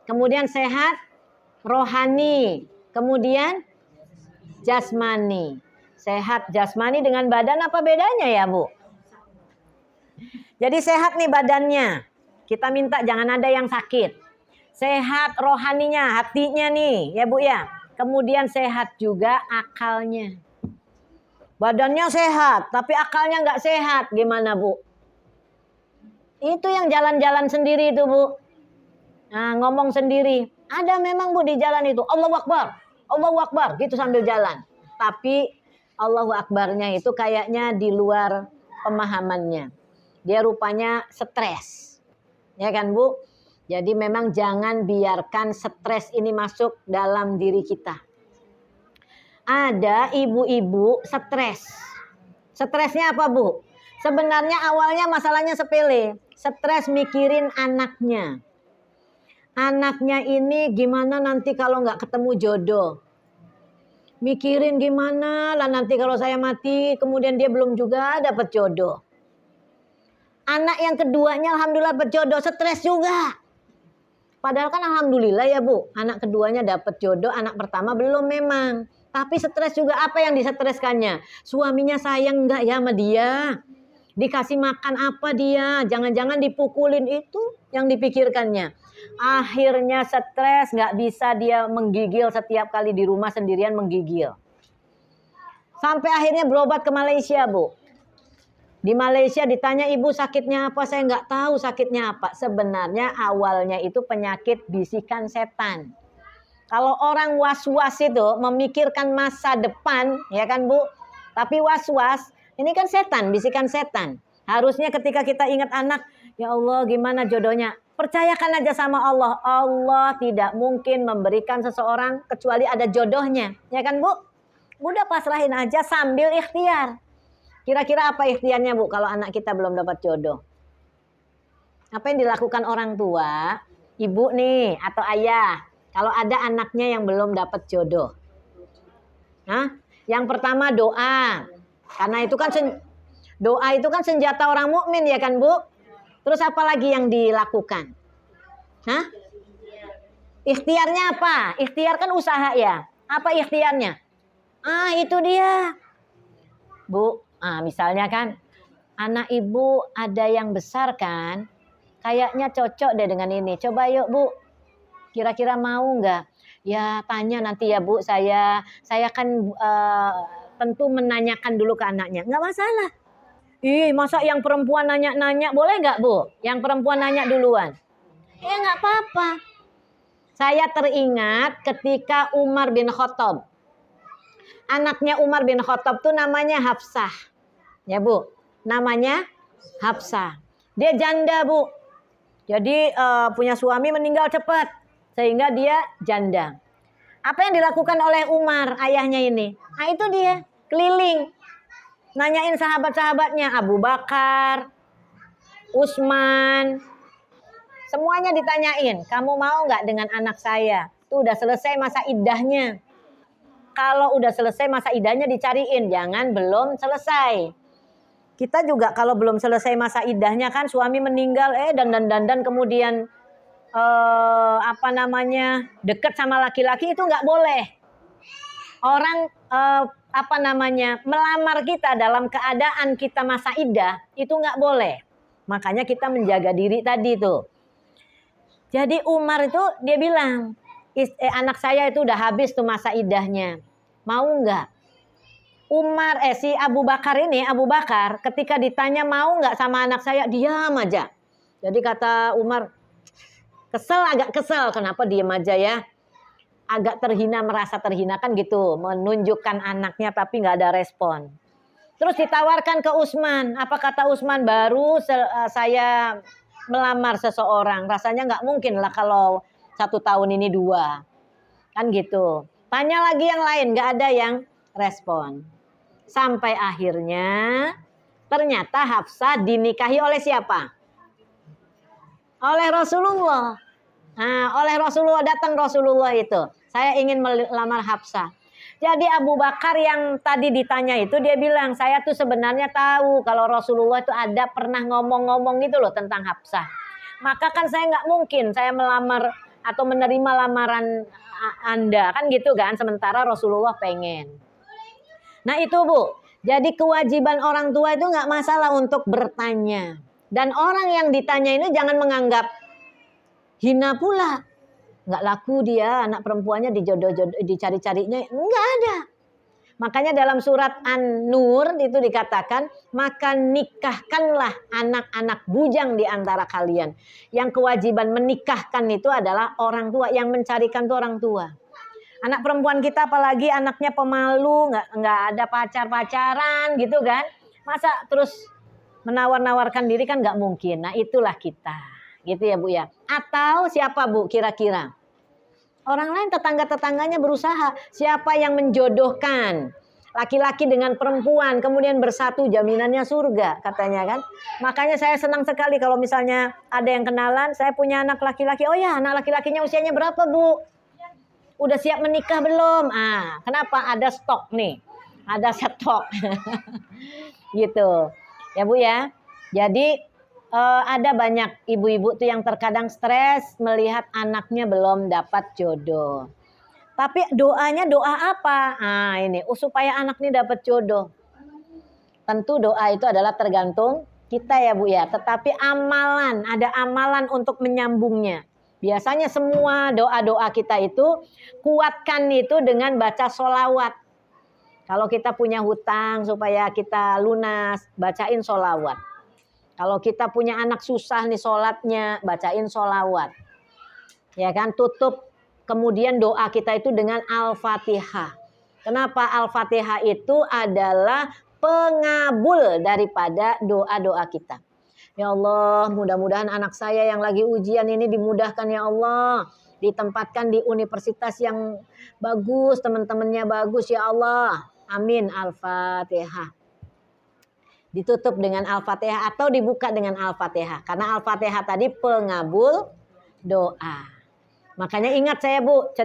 kemudian sehat rohani, kemudian jasmani. Sehat jasmani dengan badan apa bedanya ya Bu? Jadi sehat nih badannya. Kita minta jangan ada yang sakit. Sehat rohaninya, hatinya nih ya Bu ya. Kemudian sehat juga akalnya. Badannya sehat, tapi akalnya nggak sehat. Gimana Bu? Itu yang jalan-jalan sendiri itu Bu. Nah, ngomong sendiri. Ada memang Bu di jalan itu. Allahu Akbar. Allahu Akbar. Gitu sambil jalan. Tapi Allahu Akbarnya itu kayaknya di luar pemahamannya. Dia rupanya stres. Ya kan Bu? Jadi memang jangan biarkan stres ini masuk dalam diri kita. Ada ibu-ibu stres. Stresnya apa Bu? Sebenarnya awalnya masalahnya sepele. Stres mikirin anaknya. Anaknya ini gimana nanti kalau nggak ketemu jodoh. Mikirin gimana lah nanti kalau saya mati kemudian dia belum juga dapat jodoh. Anak yang keduanya alhamdulillah dapat jodoh, stres juga. Padahal kan alhamdulillah ya Bu, anak keduanya dapat jodoh, anak pertama belum memang. Tapi stres juga, apa yang distreskannya? Suaminya sayang enggak ya sama dia? Dikasih makan apa dia? Jangan-jangan dipukulin, itu yang dipikirkannya. Akhirnya stres, nggak bisa dia menggigil setiap kali di rumah sendirian menggigil. Sampai akhirnya berobat ke Malaysia Bu. Di Malaysia ditanya ibu sakitnya apa, saya nggak tahu sakitnya apa. Sebenarnya awalnya itu penyakit bisikan setan. Kalau orang was-was itu memikirkan masa depan, ya kan Bu? Tapi was-was, ini kan setan, bisikan setan. Harusnya ketika kita ingat anak, ya Allah gimana jodohnya? Percayakan aja sama Allah. Allah tidak mungkin memberikan seseorang kecuali ada jodohnya. Ya kan Bu? Udah pasrahin aja sambil ikhtiar. Kira-kira apa ikhtiarnya Bu kalau anak kita belum dapat jodoh? Apa yang dilakukan orang tua, ibu nih atau ayah, kalau ada anaknya yang belum dapat jodoh? Hah? Yang pertama doa. Karena itu kan doa itu kan senjata orang mukmin ya kan Bu? Terus apa lagi yang dilakukan? Hah? Ikhtiarnya apa? Ikhtiar kan usaha ya. Apa ikhtiarnya? Itu dia. Bu, misalnya kan anak ibu ada yang besar kan, kayaknya cocok deh dengan ini. Coba yuk Bu, kira-kira mau nggak? Ya tanya nanti ya Bu, saya kan tentu menanyakan dulu ke anaknya. Nggak masalah. Masa yang perempuan nanya-nanya, boleh nggak Bu? Yang perempuan nanya duluan. Ya nggak apa-apa. Saya teringat ketika Umar bin Khattab. Anaknya Umar bin Khattab tuh namanya Hafsah. Ya Bu, namanya Hafsah. Dia janda Bu. Jadi punya suami meninggal cepat. Sehingga dia janda. Apa yang dilakukan oleh Umar, ayahnya ini? Itu dia, keliling. Nanyain sahabat-sahabatnya, Abu Bakar, Utsman. Semuanya ditanyain, kamu mau nggak dengan anak saya? Tuh udah selesai masa iddahnya. Kalau udah selesai masa iddahnya dicariin, jangan belum selesai. Kita juga kalau belum selesai masa iddahnya kan suami meninggal, dandan kemudian deket sama laki-laki itu nggak boleh. Orang melamar kita dalam keadaan kita masa iddah itu nggak boleh. Makanya kita menjaga diri tadi tuh. Jadi Umar itu dia bilang, anak saya itu udah habis tuh masa iddahnya. Mau nggak? Si Abu Bakar ketika ditanya mau nggak sama anak saya, diam aja. Jadi kata Umar, agak kesel, kenapa diam aja ya? Agak terhina, merasa terhina kan gitu, menunjukkan anaknya tapi nggak ada respon. Terus ditawarkan ke Utsman, apa kata Utsman? Baru saya melamar seseorang, rasanya nggak mungkin lah kalau 1 tahun ini 2, kan gitu. Tanya lagi yang lain, nggak ada yang respon. Sampai akhirnya ternyata Hafsah dinikahi oleh siapa? Oleh Rasulullah. Oleh Rasulullah, datang Rasulullah itu. Saya ingin melamar Hafsah. Jadi Abu Bakar yang tadi ditanya itu dia bilang, saya tuh sebenarnya tahu kalau Rasulullah itu pernah ngomong-ngomong gitu loh tentang Hafsah. Maka kan saya nggak mungkin saya melamar atau menerima lamaran Anda, kan gitu kan, sementara Rasulullah pengen. Nah itu Bu, jadi kewajiban orang tua itu nggak masalah untuk bertanya. Dan orang yang ditanya ini jangan menganggap hina pula. Nggak laku dia, anak perempuannya dicari-carinya, nggak ada. Makanya dalam surat An-Nur itu dikatakan, maka nikahkanlah anak-anak bujang di antara kalian. Yang kewajiban menikahkan itu adalah orang tua, yang mencarikan itu orang tua. Anak perempuan kita apalagi anaknya pemalu, nggak ada pacaran gitu kan. Masa terus menawar-nawarkan diri kan nggak mungkin. Nah itulah kita, gitu ya Bu ya. Atau siapa Bu kira-kira? Orang lain tetangga-tetangganya berusaha. Siapa yang menjodohkan laki-laki dengan perempuan kemudian bersatu, jaminannya surga katanya kan. Makanya saya senang sekali kalau misalnya ada yang kenalan, saya punya anak laki-laki. Oh ya, anak laki-lakinya usianya berapa Bu? Udah siap menikah belum? Kenapa? Ada stok nih. Ada stok. Gitu. Ya Bu ya. Jadi ada banyak ibu-ibu tuh yang terkadang stres melihat anaknya belum dapat jodoh. Tapi doanya doa apa? Ini supaya anak ini dapat jodoh. Tentu doa itu adalah tergantung kita ya Bu ya. Tetapi amalan, ada amalan untuk menyambungnya. Biasanya semua doa-doa kita itu kuatkan itu dengan baca sholawat. Kalau kita punya hutang supaya kita lunas, bacain sholawat. Kalau kita punya anak susah nih sholatnya, bacain sholawat. Ya kan, tutup kemudian doa kita itu dengan Al-Fatihah. Kenapa? Al-Fatihah itu adalah pengabul daripada doa-doa kita. Ya Allah, mudah-mudahan anak saya yang lagi ujian ini dimudahkan ya Allah. Ditempatkan di universitas yang bagus, teman-temannya bagus ya Allah. Amin. Al-Fatihah. Ditutup dengan Al-Fatihah atau dibuka dengan Al-Fatihah. Karena Al-Fatihah tadi pengabul doa. Makanya ingat saya Bu,